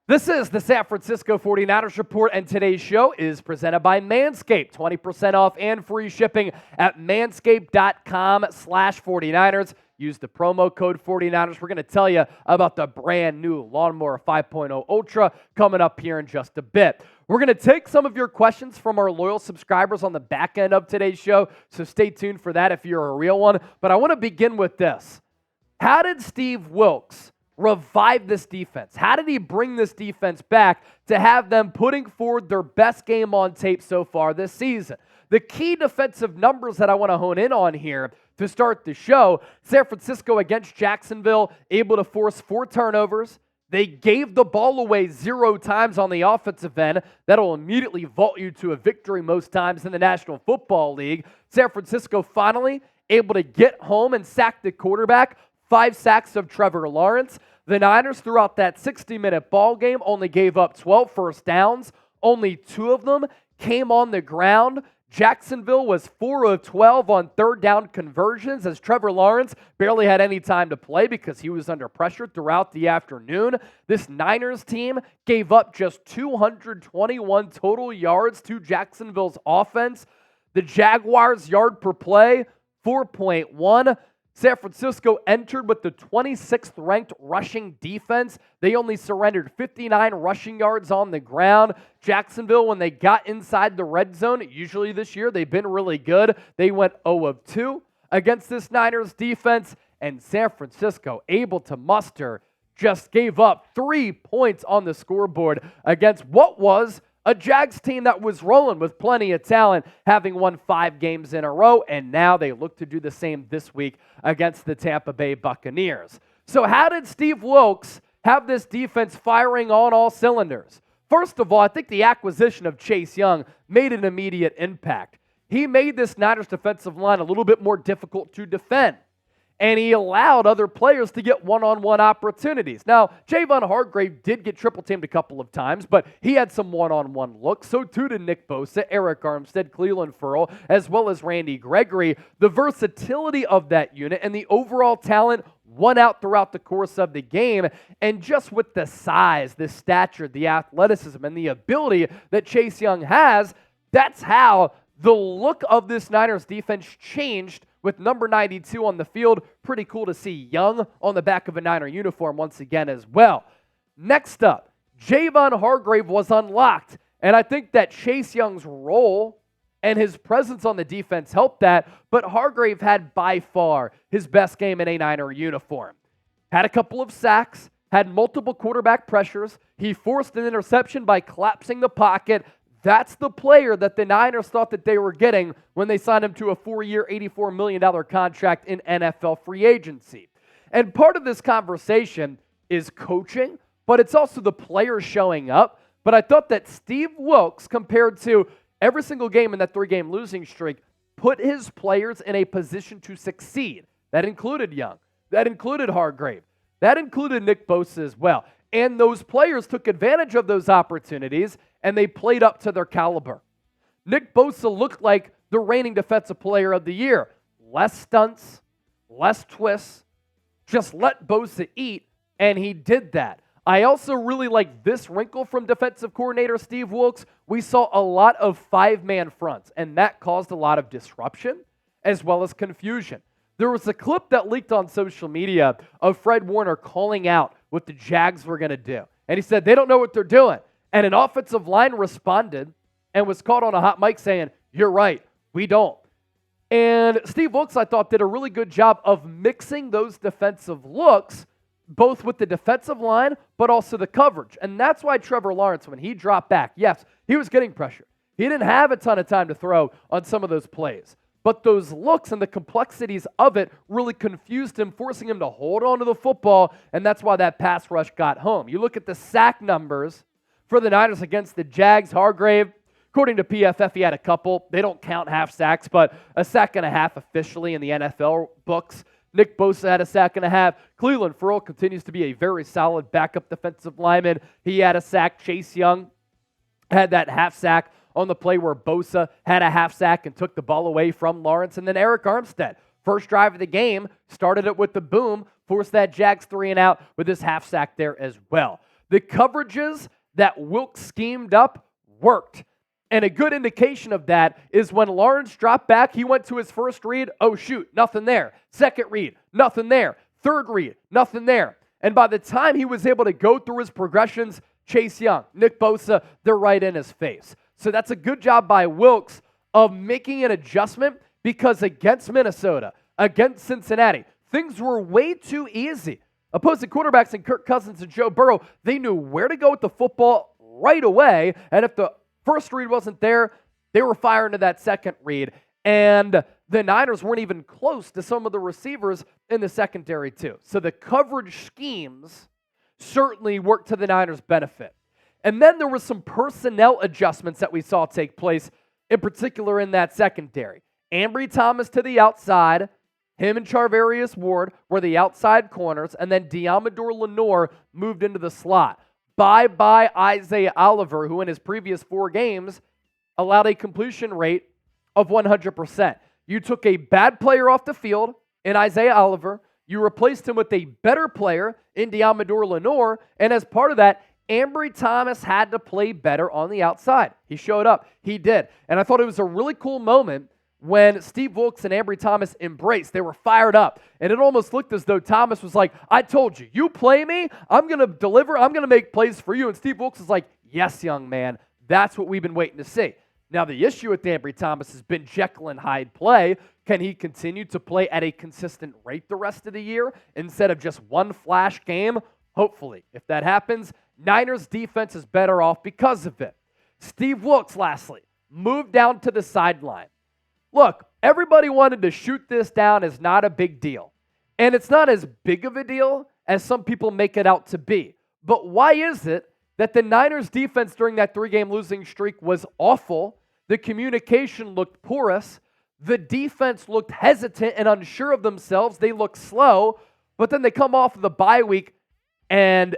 This is the San Francisco 49ers Report, and today's show is presented by Manscaped. 20% off and free shipping at manscaped.com/49ers. Use the promo code 49ers. We're going to tell you about the brand new Lawnmower 5.0 Ultra coming up here in just a bit. We're going to take some of your questions from our loyal subscribers on the back end of today's show, so stay tuned for that if you're a real one. But I want to begin with this. How did Steve Wilks revive this defense? How did he bring this defense back to have them putting forward their best game on tape so far this season? The key defensive numbers that I want to hone in on here to start the show: San Francisco against Jacksonville, able to force 4 turnovers. They gave the ball away 0 times on the offensive end. That'll immediately vault you to a victory most times in the National Football League. San Francisco finally able to get home and sack the quarterback. 5 sacks of Trevor Lawrence. The Niners, throughout that 60-minute ball game, only gave up 12 first downs. Only 2 of them came on the ground. Jacksonville was 4 of 12 on third down conversions, as Trevor Lawrence barely had any time to play because he was under pressure throughout the afternoon. This Niners team gave up just 221 total yards to Jacksonville's offense. The Jaguars' yard per play, 4.1. San Francisco entered with the 26th ranked rushing defense. They only surrendered 59 rushing yards on the ground. Jacksonville, when they got inside the red zone, usually this year they've been really good. They went 0 of 2 against this Niners defense, and San Francisco, able to muster, just gave up 3 points on the scoreboard against what was a Jags team that was rolling with plenty of talent, having won 5 games in a row, and now they look to do the same this week against the Tampa Bay Buccaneers. So how did Steve Wilks have this defense firing on all cylinders? First of all, I think the acquisition of Chase Young made an immediate impact. He made this Niners defensive line a little bit more difficult to defend, and he allowed other players to get one-on-one opportunities. Now, Javon Hargrave did get triple-teamed a couple of times, but he had some one-on-one looks. So too did Nick Bosa, Arik Armstead, Clelin Ferrell, as well as Randy Gregory. The versatility of that unit and the overall talent won out throughout the course of the game. And just with the size, the stature, the athleticism, and the ability that Chase Young has, that's how the look of this Niners defense changed with number 92 on the field. Pretty cool to see Young on the back of a Niner uniform once again as well. Next up, Javon Hargrave was unlocked, and I think that Chase Young's role and his presence on the defense helped that, but Hargrave had by far his best game in a Niner uniform. Had a couple of sacks, had multiple quarterback pressures. He forced an interception by collapsing the pocket. That's the player that the Niners thought that they were getting when they signed him to a 4-year, $84 million contract in NFL free agency. And part of this conversation is coaching, but it's also the players showing up. But I thought that Steve Wilks, compared to every single game in that 3-game losing streak, put his players in a position to succeed. That included Young. That included Hargrave. That included Nick Bosa as well. And those players took advantage of those opportunities, and they played up to their caliber. Nick Bosa looked like the reigning Defensive Player of the Year. Less stunts, less twists. Just let Bosa eat, and he did that. I also really like this wrinkle from defensive coordinator Steve Wilks. We saw a lot of 5-man fronts, and that caused a lot of disruption as well as confusion. There was a clip that leaked on social media of Fred Warner calling out what the Jags were going to do. And he said, they don't know what they're doing. And an offensive line responded and was caught on a hot mic saying, you're right, we don't. And Steve Wilks, I thought, did a really good job of mixing those defensive looks, both with the defensive line, but also the coverage. And that's why Trevor Lawrence, when he dropped back, yes, he was getting pressure. He didn't have a ton of time to throw on some of those plays. But those looks and the complexities of it really confused him, forcing him to hold on to the football, and that's why that pass rush got home. You look at the sack numbers for the Niners against the Jags. Hargrave, according to PFF, he had a couple. They don't count half sacks, but a sack and a half officially in the NFL books. Nick Bosa had a sack and a half. Clelin Ferrell continues to be a very solid backup defensive lineman. He had a sack. Chase Young had that half sack on the play where Bosa had a half sack and took the ball away from Lawrence. And then Arik Armstead, first drive of the game, started it with the boom, forced that Jags 3-and-out with his half sack there as well. The coverages that Wilks schemed up worked. And a good indication of that is when Lawrence dropped back, he went to his first read, oh shoot, nothing there. Second read, nothing there. Third read, nothing there. And by the time he was able to go through his progressions, Chase Young, Nick Bosa, they're right in his face. So that's a good job by Wilks of making an adjustment, because against Minnesota, against Cincinnati, things were way too easy. Opposing quarterbacks in Kirk Cousins and Joe Burrow, they knew where to go with the football right away. And if the first read wasn't there, they were firing to that second read. And the Niners weren't even close to some of the receivers in the secondary too. So the coverage schemes certainly worked to the Niners' benefit. And then there were some personnel adjustments that we saw take place, in particular in that secondary. Ambry Thomas to the outside, him and Charvarius Ward were the outside corners, and then Deommodore Lenoir moved into the slot. Bye-bye Isaiah Oliver, who in his previous 4 games allowed a completion rate of 100%. You took a bad player off the field in Isaiah Oliver, you replaced him with a better player in Deommodore Lenoir, and as part of that, Ambry Thomas had to play better on the outside. He showed up. He did. And I thought it was a really cool moment when Steve Wilks and Ambry Thomas embraced. They were fired up. And it almost looked as though Thomas was like, I told you, you play me, I'm going to deliver, I'm going to make plays for you. And Steve Wilks is like, yes, young man, that's what we've been waiting to see. Now, the issue with Ambry Thomas has been Jekyll and Hyde play. Can he continue to play at a consistent rate the rest of the year instead of just one flash game? Hopefully. If that happens, Niners defense is better off because of it. Steve Wilks, lastly, moved down to the sideline. Look, everybody wanted to shoot this down as not a big deal. And it's not as big of a deal as some people make it out to be. But why is it that the Niners defense during that 3-game losing streak was awful? The communication looked porous. The defense looked hesitant and unsure of themselves. They looked slow. But then they come off of the bye week and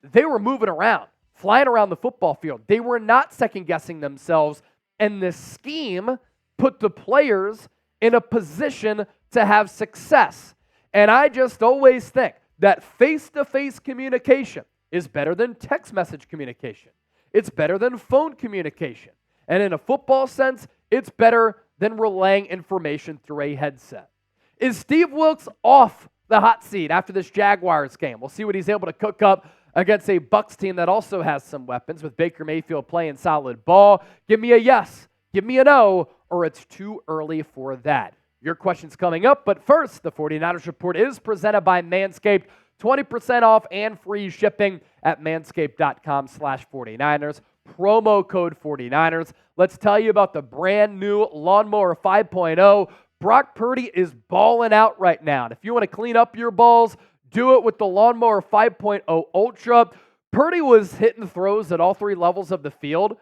they were moving around, flying around the football field. They were not second-guessing themselves. And the scheme put the players in a position to have success. And I just always think that face-to-face communication is better than text message communication. It's better than phone communication. And in a football sense, it's better than relaying information through a headset. Is Steve Wilks off the hot seat after this Jaguars game? We'll see what he's able to cook up against a Bucs team that also has some weapons, with Baker Mayfield playing solid ball. Give me a yes, give me a no, or it's too early for that. Your questions coming up, but first, the 49ers Report is presented by Manscaped. 20% off and free shipping at manscaped.com/49ers. Promo code 49ers. Let's tell you about the brand new Lawnmower 5.0. Brock Purdy is balling out right now. And if you want to clean up your balls, do it with the Lawnmower 5.0 Ultra. Purdy was hitting throws at all 3 levels of the field,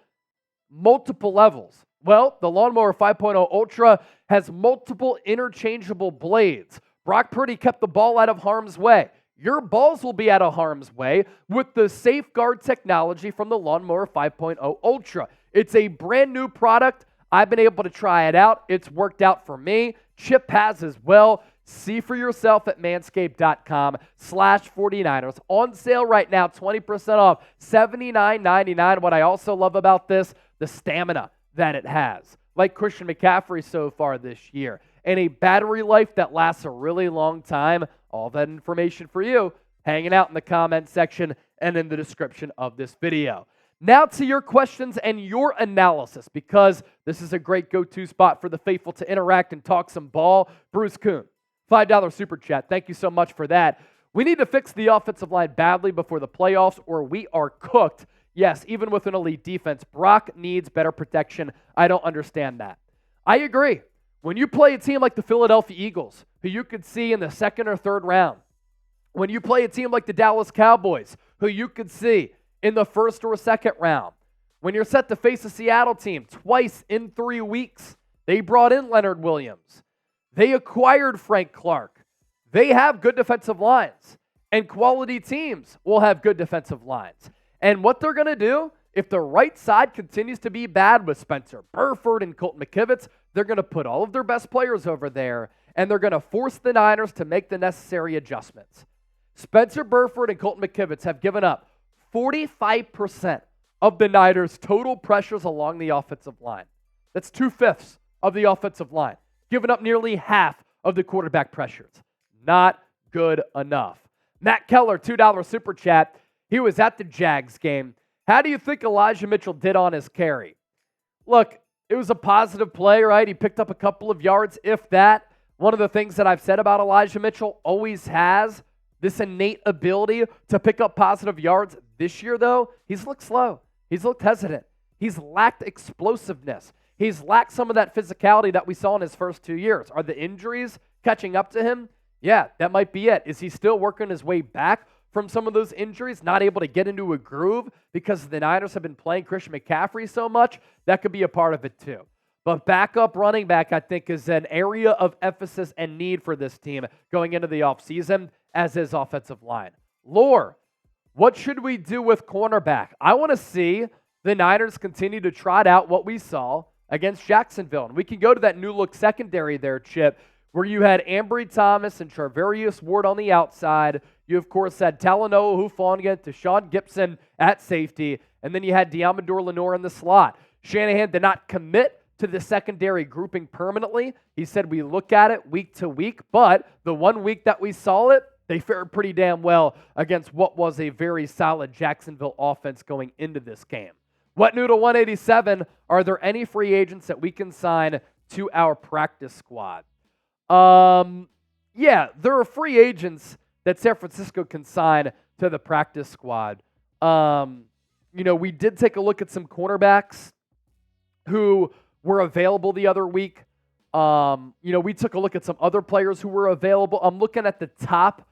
multiple levels. Well, the Lawnmower 5.0 Ultra has multiple interchangeable blades. Brock Purdy kept the ball out of harm's way. Your balls will be out of harm's way with the safeguard technology from the Lawnmower 5.0 Ultra. It's a brand new product. I've been able to try it out. It's worked out for me. Chip has as well. See for yourself at manscaped.com/49ers. On sale right now, 20% off, $79.99. What I also love about this, the stamina that it has, like Christian McCaffrey so far this year, and a battery life that lasts a really long time. All that information for you hanging out in the comment section and in the description of this video. Now to your questions and your analysis, because this is a great go-to spot for the faithful to interact and talk some ball. Bruce Kuhn, $5 super chat. Thank you so much for that. We need to fix the offensive line badly before the playoffs, or we are cooked. Yes, even with an elite defense, Brock needs better protection. I don't understand that. I agree. When you play a team like the Philadelphia Eagles, who you could see in the 2nd or 3rd round, when you play a team like the Dallas Cowboys, who you could see in the 1st or 2nd round, when you're set to face a Seattle team twice in 3 weeks, they brought in Leonard Williams. They acquired Frank Clark. They have good defensive lines, and quality teams will have good defensive lines. And what they're going to do, if the right side continues to be bad with Spencer Burford and Colton McKivitz, they're going to put all of their best players over there, and they're going to force the Niners to make the necessary adjustments. Spencer Burford and Colton McKivitz have given up 45% of the Niners' total pressures along the offensive line. That's 2/5 of the offensive line, giving up nearly half of the quarterback pressures. Not good enough. Matt Keller, $2 super chat. He was at the Jags game. How do you think Elijah Mitchell did on his carry? Look, it was a positive play, right? He picked up a couple of yards, if that. One of the things that I've said about Elijah Mitchell, always has this innate ability to pick up positive yards. This year, though, he's looked slow. He's looked hesitant. He's lacked explosiveness. He's lacked some of that physicality that we saw in his first 2 years. Are the injuries catching up to him? Yeah, that might be it. Is he still working his way back from some of those injuries, not able to get into a groove because the Niners have been playing Christian McCaffrey so much? That could be a part of it too. But backup running back, I think, is an area of emphasis and need for this team going into the offseason, as is offensive line. Lore, what should we do with cornerback? I want to see the Niners continue to trot out what we saw against Jacksonville. And we can go to that new look secondary there, Chip, where you had Ambry Thomas and Charvarius Ward on the outside. You, of course, had Talanoa Hufanga to Sean Gibson at safety. And then you had Diamador Lenore in the slot. Shanahan did not commit to the secondary grouping permanently. He said we look at it week to week, but the 1 week that we saw it, they fared pretty damn well against what was a very solid Jacksonville offense going into this game. What new to 187? Are there any free agents that we can sign to our practice squad? Yeah, there are free agents that San Francisco can sign to the practice squad. We did take a look at some cornerbacks who were available the other week. We took a look at some other players who were available. I'm looking at the top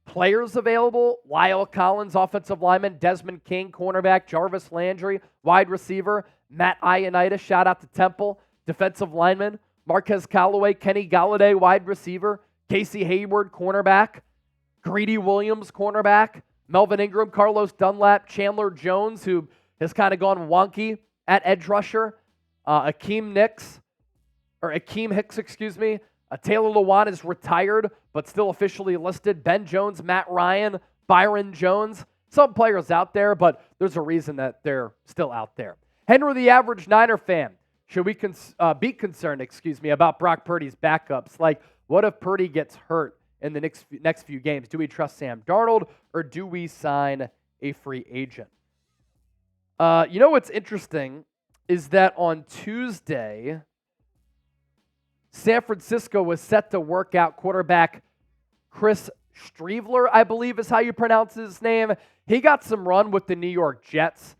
players available: Lyle Collins, offensive lineman; Desmond King, cornerback; Jarvis Landry, wide receiver; Matt Ioannidis, shout out to Temple, defensive lineman; Marquez Callaway, Kenny Galladay, wide receiver; Casey Hayward, cornerback; Greedy Williams, cornerback; Melvin Ingram, Carlos Dunlap, Chandler Jones, who has kind of gone wonky at edge rusher; Akeem Hicks, Taylor Lewan is retired, but still officially listed. Ben Jones, Matt Ryan, Byron Jones. Some players out there, but there's a reason that they're still out there. Henry, the average Niner fan, should we be concerned, about Brock Purdy's backups? Like, what if Purdy gets hurt in the next few games? Do we trust Sam Darnold, or do we sign a free agent? What's interesting is that on Tuesday, San Francisco was set to work out quarterback Chris Streveler, I believe is how you pronounce his name. He got some run with the New York Jets.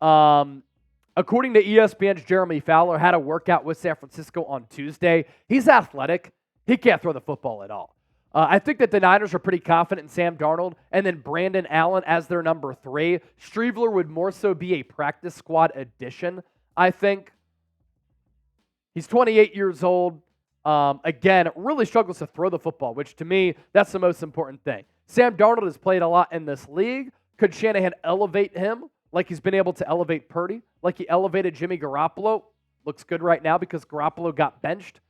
According to ESPN's Jeremy Fowler, had a workout with San Francisco on Tuesday. He's athletic. He can't throw the football at all. I think that the Niners are pretty confident in Sam Darnold and then Brandon Allen as their number 3. Streveler would more so be a practice squad addition, I think. He's 28 years old. Again, really struggles to throw the football, which to me, that's the most important thing. Sam Darnold has played a lot in this league. Could Shanahan elevate him like he's been able to elevate Purdy, like he elevated Jimmy Garoppolo? Looks good right now because Garoppolo got benched.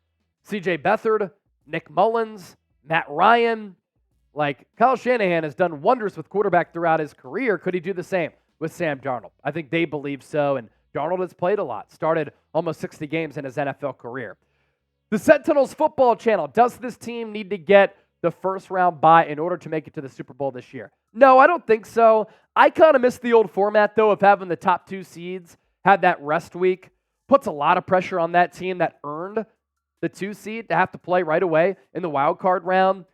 C.J. Beathard, Nick Mullins, Matt Ryan. Like, Kyle Shanahan has done wonders with quarterback throughout his career. Could he do the same with Sam Darnold? I think they believe so, and Darnold has played a lot, started almost 60 games in his NFL career. The Sentinels football channel, does this team need to get the first-round bye in order to make it to the Super Bowl this year? No, I don't think so. I kind of miss the old format, though, of having the top 2 seeds have that rest week. Puts a lot of pressure on that team that earned the 2 seed to have to play right away in the wild card round.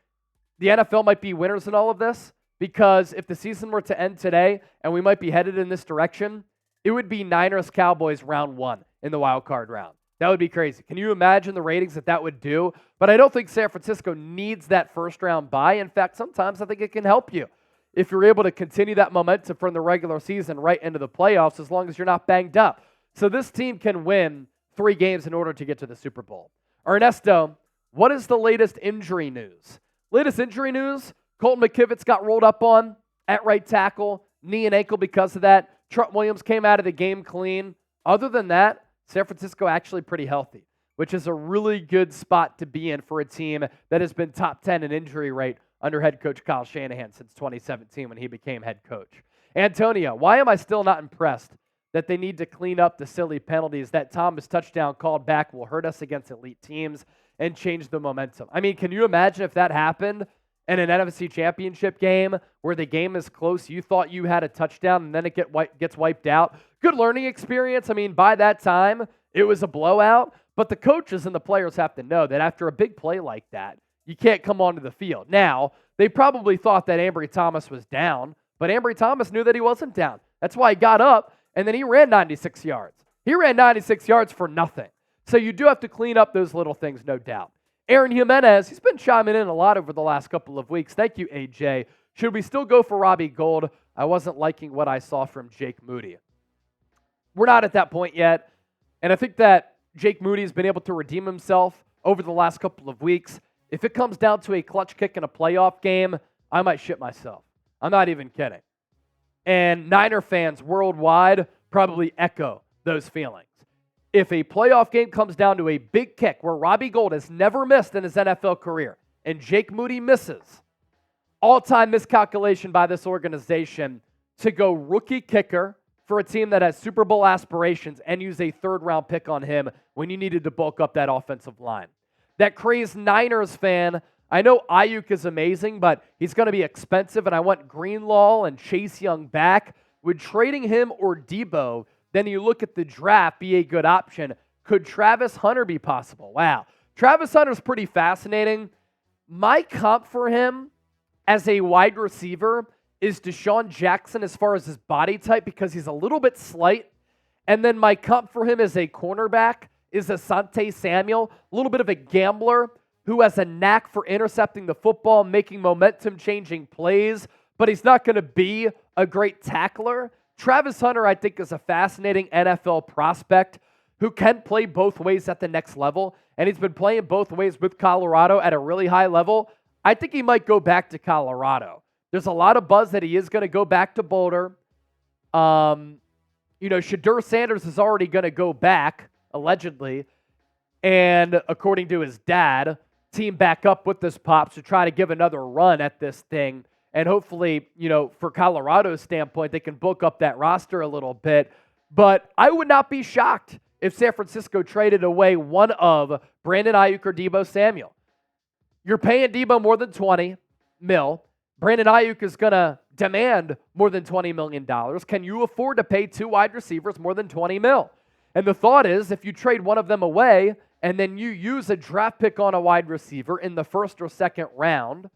The NFL might be winners in all of this, because if the season were to end today and we might be headed in this direction, it would be Niners-Cowboys round 1 in the wild card round. That would be crazy. Can you imagine the ratings that would do? But I don't think San Francisco needs that first-round bye. In fact, sometimes I think it can help you if you're able to continue that momentum from the regular season right into the playoffs, as long as you're not banged up. So this team can win 3 games in order to get to the Super Bowl. Ernesto, what is the latest injury news? Latest injury news, Colton McKivitz got rolled up on at right tackle, knee and ankle because of that. Trent Williams came out of the game clean. Other than that, San Francisco actually pretty healthy, which is a really good spot to be in for a team that has been top 10 in injury rate under head coach Kyle Shanahan since 2017 when he became head coach. Antonio, why am I still not impressed that they need to clean up the silly penalties that Thomas touchdown called back will hurt us against elite teams and change the momentum? I mean, can you imagine if that happened in an NFC Championship game where the game is close, you thought you had a touchdown, and then it gets wiped out? Good learning experience. I mean, by that time, it was a blowout, but the coaches and the players have to know that after a big play like that, you can't come onto the field. Now, they probably thought that Ambry Thomas was down, but Ambry Thomas knew that he wasn't down. That's why he got up, and then he ran 96 yards. He ran 96 yards for nothing. So you do have to clean up those little things, no doubt. Aaron Jimenez, he's been chiming in a lot over the last couple of weeks. Thank you, AJ. Should we still go for Robbie Gould? I wasn't liking what I saw from Jake Moody. We're not at that point yet, and I think that Jake Moody has been able to redeem himself over the last couple of weeks. If it comes down to a clutch kick in a playoff game, I might shit myself. I'm not even kidding. And Niner fans worldwide probably echo those feelings. If a playoff game comes down to a big kick where Robbie Gould has never missed in his NFL career and Jake Moody misses, all-time miscalculation by this organization to go rookie kicker for a team that has Super Bowl aspirations and use a third-round pick on him when you needed to bulk up that offensive line. That crazed Niners fan, I know Ayuk is amazing, but he's going to be expensive, and I want Greenlaw and Chase Young back. Would trading him or Debo, then you look at the draft, be a good option? Could Travis Hunter be possible? Wow. Travis Hunter's pretty fascinating. My comp for him as a wide receiver is Deshaun Jackson as far as his body type because he's a little bit slight. And then my comp for him as a cornerback is Asante Samuel, a little bit of a gambler who has a knack for intercepting the football, making momentum-changing plays, but he's not going to be a great tackler. Travis Hunter, I think, is a fascinating NFL prospect who can play both ways at the next level, and he's been playing both ways with Colorado at a really high level. I think he might go back to Colorado. There's a lot of buzz that he is going to go back to Boulder. Shedeur Sanders is already going to go back, allegedly, and according to his dad, team back up with this Pops to try to give another run at this thing. And hopefully, for Colorado's standpoint, they can bulk up that roster a little bit. But I would not be shocked if San Francisco traded away one of Brandon Ayuk or Debo Samuel. You're paying Debo more than $20 million. Brandon Ayuk is going to demand more than $20 million. Can you afford to pay two wide receivers more than $20 million? And the thought is, if you trade one of them away and then you use a draft pick on a wide receiver in the first or second round,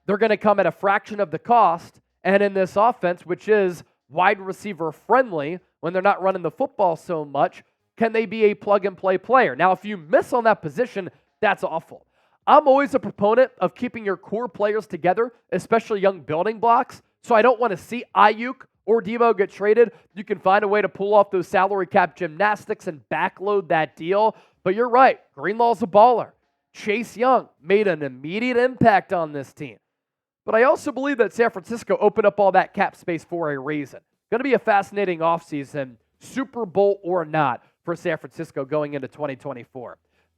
they're going to come at a fraction of the cost. And in this offense, which is wide receiver friendly, when they're not running the football so much, can they be a plug-and-play player? Now, if you miss on that position, that's awful. I'm always a proponent of keeping your core players together, especially young building blocks. So I don't want to see Ayuk or Debo get traded. You can find a way to pull off those salary cap gymnastics and backload that deal. But you're right. Greenlaw's a baller. Chase Young made an immediate impact on this team. But I also believe that San Francisco opened up all that cap space for a reason. Going to be a fascinating offseason, Super Bowl or not, for San Francisco going into 2024.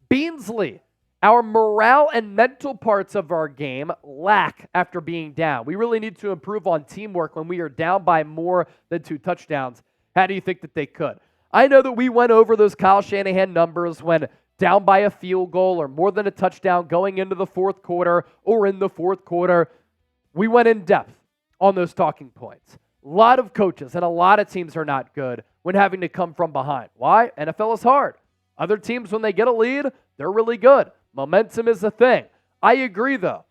Beansley, our morale and mental parts of our game lack after being down. We really need to improve on teamwork when we are down by more than 2 touchdowns. How do you think that they could? I know that we went over those Kyle Shanahan numbers when down by a field goal or more than a touchdown going into the fourth quarter or in the fourth quarter. We went in depth on those talking points. A lot of coaches and a lot of teams are not good when having to come from behind. Why? NFL is hard. Other teams, when they get a lead, they're really good. Momentum is a thing. I agree, though.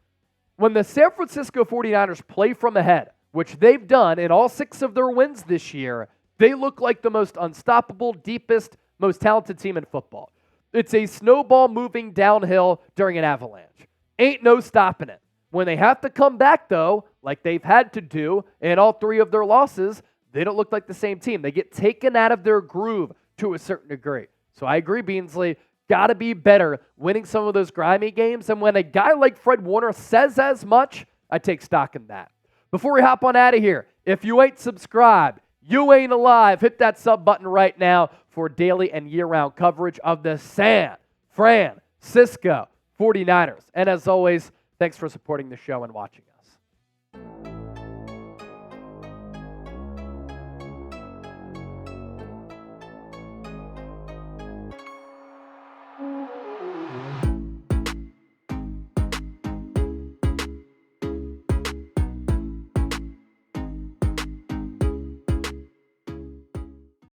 When the San Francisco 49ers play from ahead, which they've done in all 6 of their wins this year, they look like the most unstoppable, deepest, most talented team in football. It's a snowball moving downhill during an avalanche. Ain't no stopping it. When they have to come back, though, like they've had to do in all 3 of their losses, they don't look like the same team. They get taken out of their groove to a certain degree. So I agree, Beansley. Got to be better winning some of those grimy games. And when a guy like Fred Warner says as much, I take stock in that. Before we hop on out of here, if you ain't subscribed, you ain't alive. Hit that sub button right now for daily and year-round coverage of the San Francisco 49ers. And as always, thanks for supporting the show and watching it.